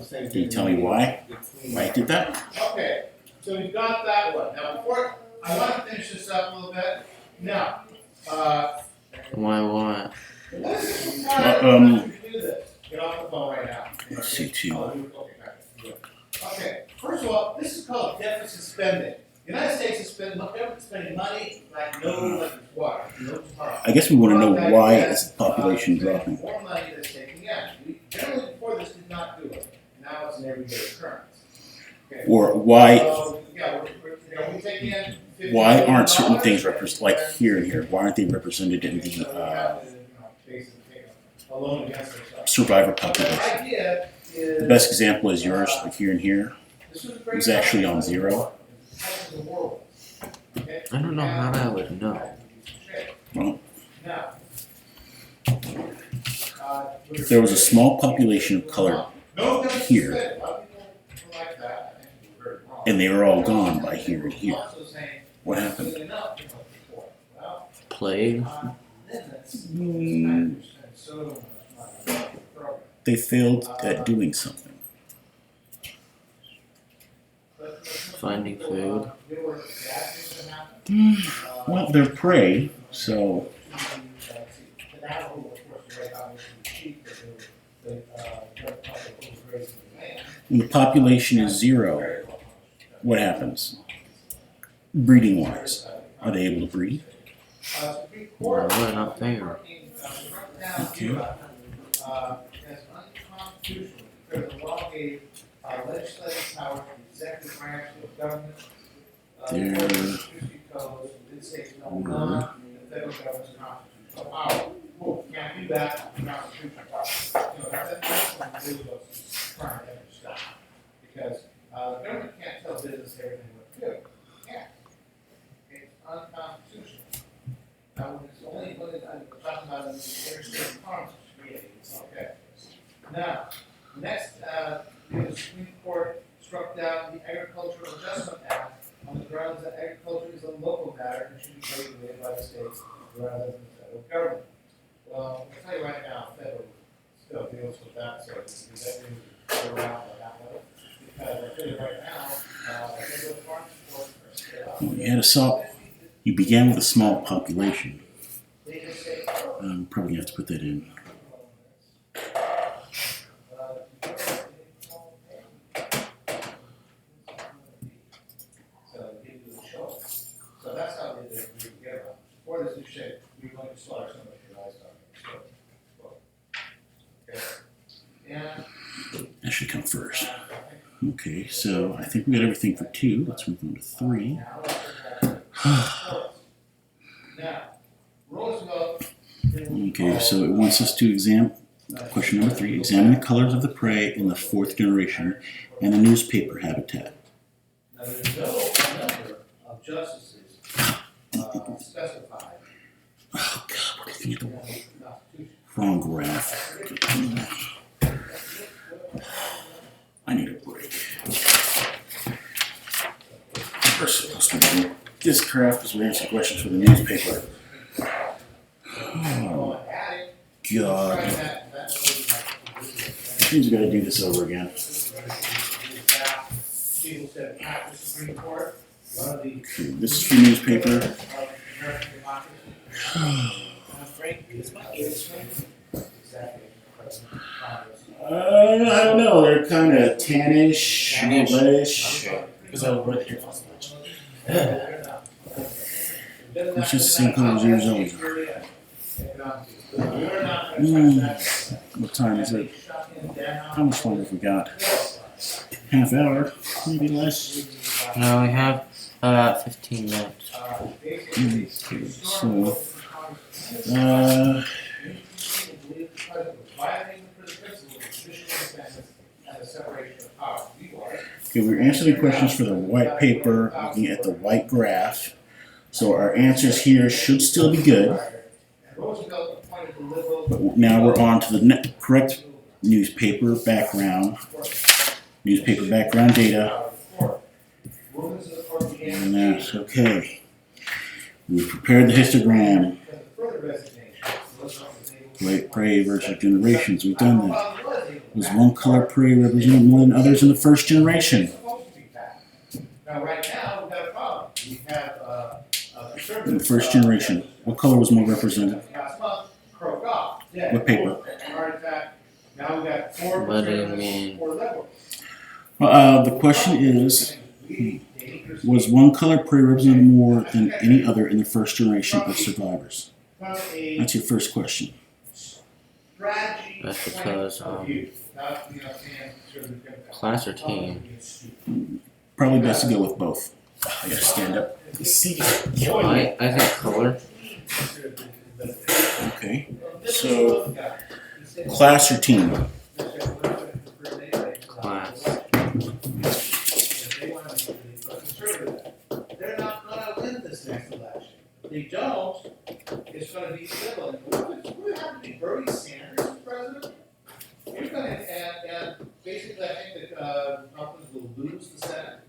Can you tell me why? Why I did that? Okay, so we've got that one. Now, before, I want to finish this up a little bit. Now, Why what? what is this? Do this. Get off the phone right now. Let's see too. Okay, first of all, this is called deficit spending. The United States is spending money like no water, no tomorrow. I guess we want to know why is the population dropping. More money that's taken in. We generally before this did not do it. Now it's an everyday occurrence. Okay. Or why? So, yeah, we take in Why aren't certain things represented like here and here? Why aren't they represented in the survivor population? The best example is yours, like here and here. It was actually on 0. I don't know how I would know. Well, there was a small population of color here, and they were all gone by here and here. What happened? Plague? They failed at doing something. Finding food? Well, they're prey, so when the population is 0, what happens? Breeding wise, are they able to breed? Well, we're not there. Okay. As unconstitutional because the law gave legislative power to the executive branch of government. Code did say no, none the federal government's constitutional power. Well, can't do that in the Constitution. That's what we do with trying to stop. Because the government can't tell business everything what to do. It can't. It's unconstitutional. Now, when it's only when we're talking about in the interstate commerce. Okay. Now, next, the Supreme Court struck down the Agricultural Adjustment Act on the grounds that agriculture is a local matter and should be regulated by the states rather than the federal government. Well, I'll tell you right now, federal still deals with that, so that means go around on that one. Because I tell you right now, federal farm support are still out. You had a you began with a small population. They just say, Probably gonna have to put that in. should come first. Okay, so I think we got everything for 2. Let's move on to 3. Now, Roosevelt. Okay, so it wants us to examine question number 3. Examine the colors of the prey in the 4th generation and the newspaper habitat. Now, there's no number of justices specified Oh God, we're looking at the in the Constitution. wrong graph. I need a break. We're supposed to do this graph because we answer questions for the newspaper. Oh God. Means we gotta do this over again. People said, "Ah, the Supreme Court, one of the Okay, this is for newspaper. American democracy." Exactly. I don't know. They're kind of tannish, reddish. Because I would rather hear from much. It's just the same color as yours always are. What time is it? How much longer have we got? Half hour, maybe less. No, we have 15 minutes. Okay, so okay, we're answering questions for the white paper, looking at the white graph. So our answers here should still be good. But now we're on to the correct newspaper background data. And that's okay. We've prepared the histogram. White prey versus generations. We've done that. Was one color prey represented more than others in the 1st generation? Now, right now, we've got a problem. We have In the 1st generation, what color was more represented? last month, croaked off. What paper? Artifact. Now we got 4 What do you conservatives, mean? 4 liberals. The question is, was one color prey represented more than any other in the 1st generation of survivors? From a That's your first question. strategy That's point because, of view. Not, you know, saying sort of Class or team? Probably best to go with both. I gotta stand up. See, I think color. Okay. So, class or team? Class. They're not gonna win this next election. If they don't, it's gonna be civil. Would have to be Bernie Sanders as president? You're gonna, and basically, I think that, Republicans will lose the Senate.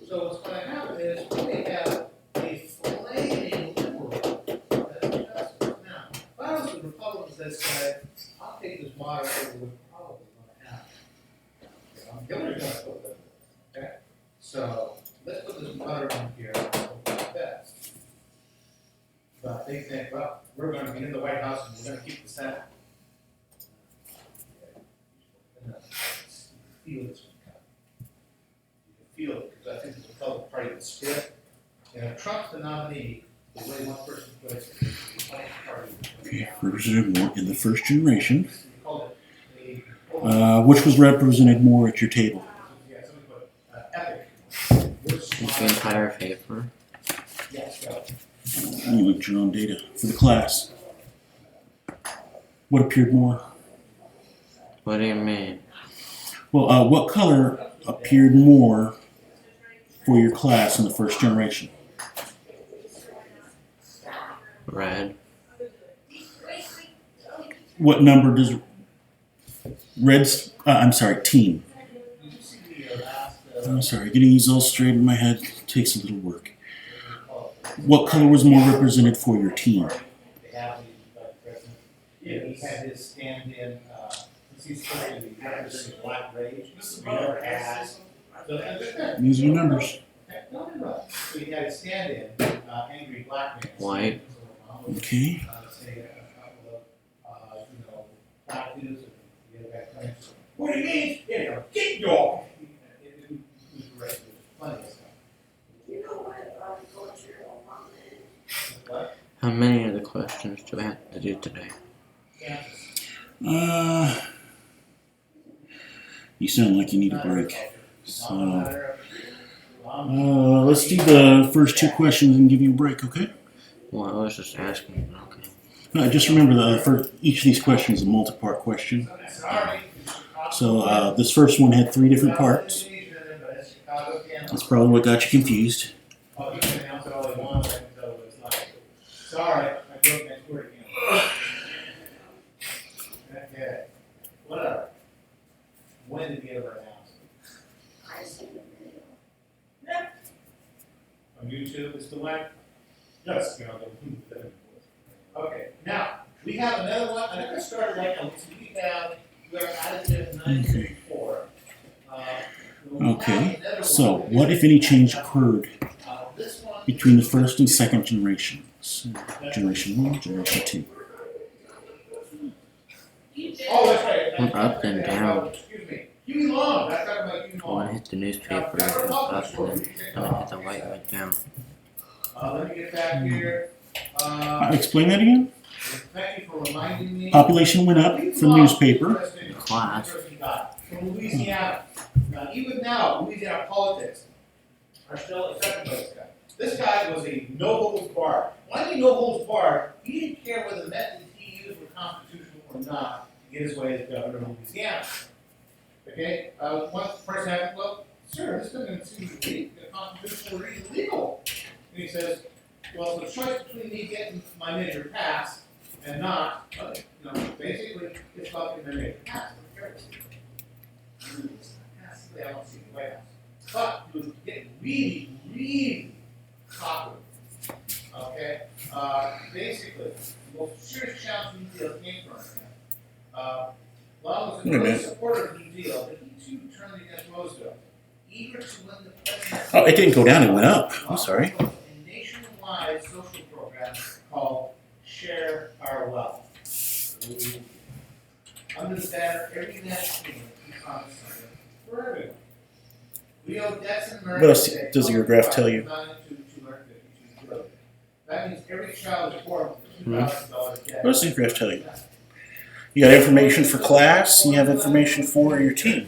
So what's gonna happen is we have a flaming liberal that's justice. Now, if I was the Republicans that said, I'll take this moderator, we're probably gonna happen. Hillary's gonna put it, okay? So, let's put this butter in here and hope for the best. But they think, well, we're gonna be in the White House and we're gonna keep the Senate. And feel this one coming. You can feel it, because I think the Republican Party would split. And if Trump's the nominee, the way one person puts it, the Republican Party would Okay, represented more in the 1st generation. We call it Which was represented more at your table? yeah, somebody put, epic. The entire paper. Yes, go. You looked at your own data for the class. What appeared more? What do you mean? Well, what color appeared more for your class in the 1st generation? Red. What number does red's? I'm sorry, team. Did you see the last, I'm sorry, getting these all straight in my head takes a little work. What color was more represented for your team? they have the president? Yeah, he had his stand-in, he's supposed to be representing Black Rage. We never had. These are your numbers. No. So he had his stand-in, angry black man. White. Okay. Say a couple of, platitudes and the other guy claims, what do you mean? You know, get your. It was great, it was plenty of stuff. You know what, culture on What? How many of the questions do we have to do today? Kansas. You sound like you need a break. So, let's do the first two questions and give you a break, okay? Well, I was just asking. Okay. No, just remember for each of these questions is a multi-part question. So this first one had 3 different parts. That's probably what got you confused. Oh, you can announce it all you want, I can tell what it's like. Sorry, I broke next word again. Okay, whatever. When did we ever announce it? On YouTube, it's the one? Yes. Okay, now, we have another one, I never started right now, so we are additive 9.4. Okay, so what, if any, change occurred between the first and second generations? Generation 1, Generation 2. Oh, that's right. Went up and down. Excuse me. Huey Long, that's talking about Huey Long. One hit the newspaper, it went up, and then one hit the white, it went down. Let me get back here. Explain that again. Thank you for reminding me. Population went up from newspaper. Class. From Louisiana. Now, even now, Louisiana politics are still affected by this guy. This guy was a no holds barred. Why did he no holds barred? He didn't care whether the methods he used were constitutional or not to get his way as governor of Louisiana. Okay? One person asked, well, sir, this doesn't seem to be constitutional or even legal. And he says, well, the choice between me getting my measure passed and not, basically, it's about getting my measure passed. I don't see the White House. But it was getting really, really popular. Okay? Basically, the most serious challenge New Deal came from. Long was a early supporter of New Deal, but he too turned against Roosevelt. Eager to win the presidency. Oh, it didn't go down, it went up. I'm sorry. A nationwide social program called Share Our Wealth. Under the banner, every national he promised something for everyone. We owe debts in America. What else does your graph tell you? That means every child is born with $2,000 debt. What does your graph tell you? You got information for class, and you have information for your team.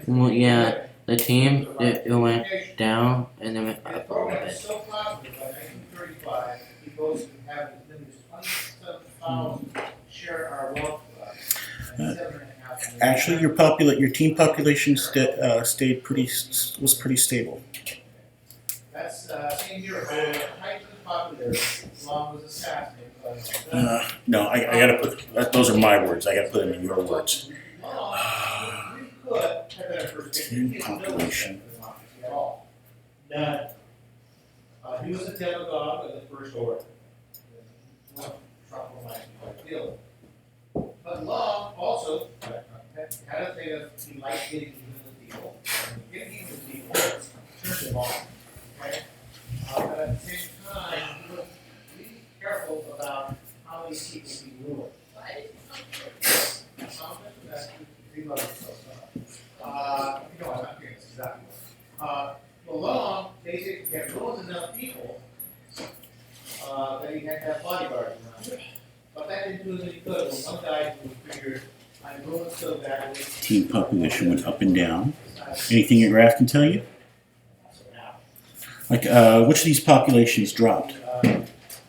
Well, yeah, the team, it went down, and then went up a little program is bit. so popular by 1935, he goes to have as many as 27,000 share our wealth club. And 7.5 million. Actually, your team population stayed was pretty stable. That's same year, highly popular, Long was assassinated by No, I gotta put those are my words. I gotta put them in your words. Long, we could have been a first Team population. at all. None. He was a demagogue of the first order. Well, Trump will like to deal with. But Long also had a thing of he liked getting even with people. Getting even with people turned him on. Okay? But at the same time, he was really careful about how these people he ruled. I'm not getting this exactly. Long basically kept ruling enough people that he had to have bodyguards around him. But that didn't do him any good. When one guy who figured, I'm ruling so badly. Team population went up and down. Anything your graph can tell you? So now, Like, which of these populations dropped?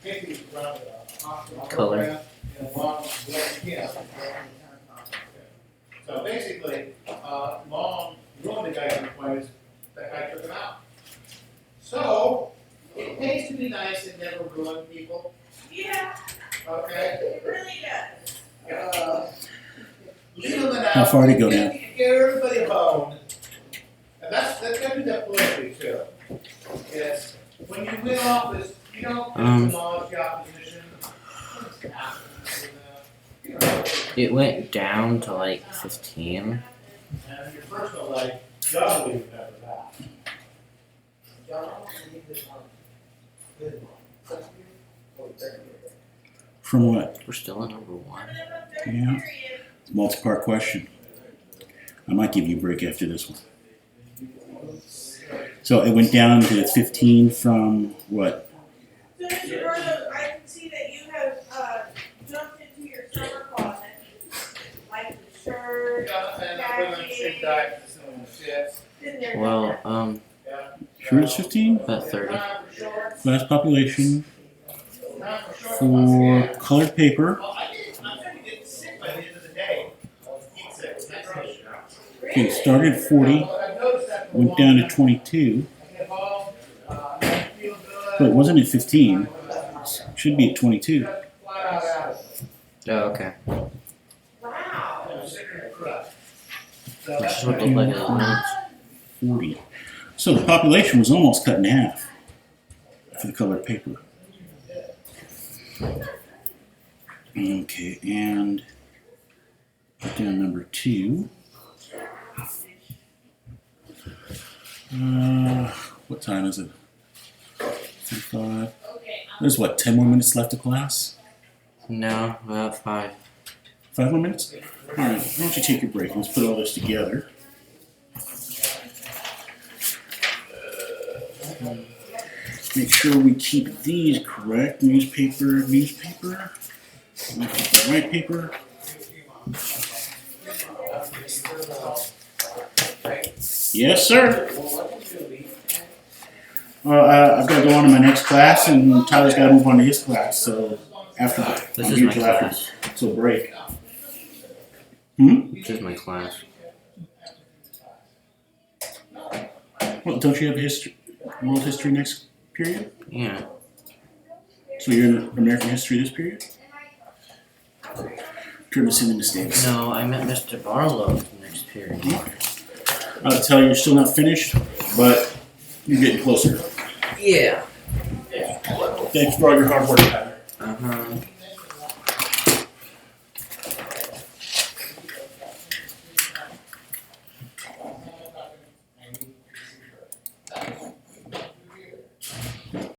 basically, around the hospital Color. program, and Long, so basically, Long ruined the guy who requires that guy took him out. So, it pays to be nice and never ruin people, Yeah, okay? it really does. Leave them an How far to go now? Give everybody a bone. And that's gotta do that politically too. Yes, when you win office, you don't acknowledge the opposition. You know, It went down to like 15. and your personal life, God will remember that. From what? We're still at number 1. Yeah. Multi-part question. I might give you a break after this one. So it went down to 15 from what? So Mr. Gordo, I can see that you have jumped into your summer closet, like the shirt, should die for some shit. Then they're Well, Sure it's 15? about 30. Class population Not for sure. for colored paper. Well, I'm gonna get sick by the end of the day. Get sick. That's the issue. Okay, it started at 40, I've noticed that for a went down to long 22, time. I get home, I feel good. but it wasn't at 15. Should be at 22. Flat out out. Oh, okay. wow. I'm sick of the crud. So This that's is what it looked like in the notes. 40. So the population was almost cut in half for the colored paper. Okay, and down number 2. What time is it? 35. There's what, 10 more minutes left of class? No, about 5. 5 more minutes? Alright, why don't you take your break? Let's put all this together. Make sure we keep these correct. Newspaper. We keep the right paper. Yes, sir. Well, I've got to go on to my next class, and Tyler's got to move on to his class. So after This I'm is here my till after class. till break. Hmm. This is my class. Well, don't you have history, world history next period? Yeah. So you're in American history this period? Courtesy the mistakes. No, I met Mr. Barlow next period. I'll tell you, you're still not finished, but you're getting closer. Yeah. Thanks for all your hard work, Tyler. Uh huh.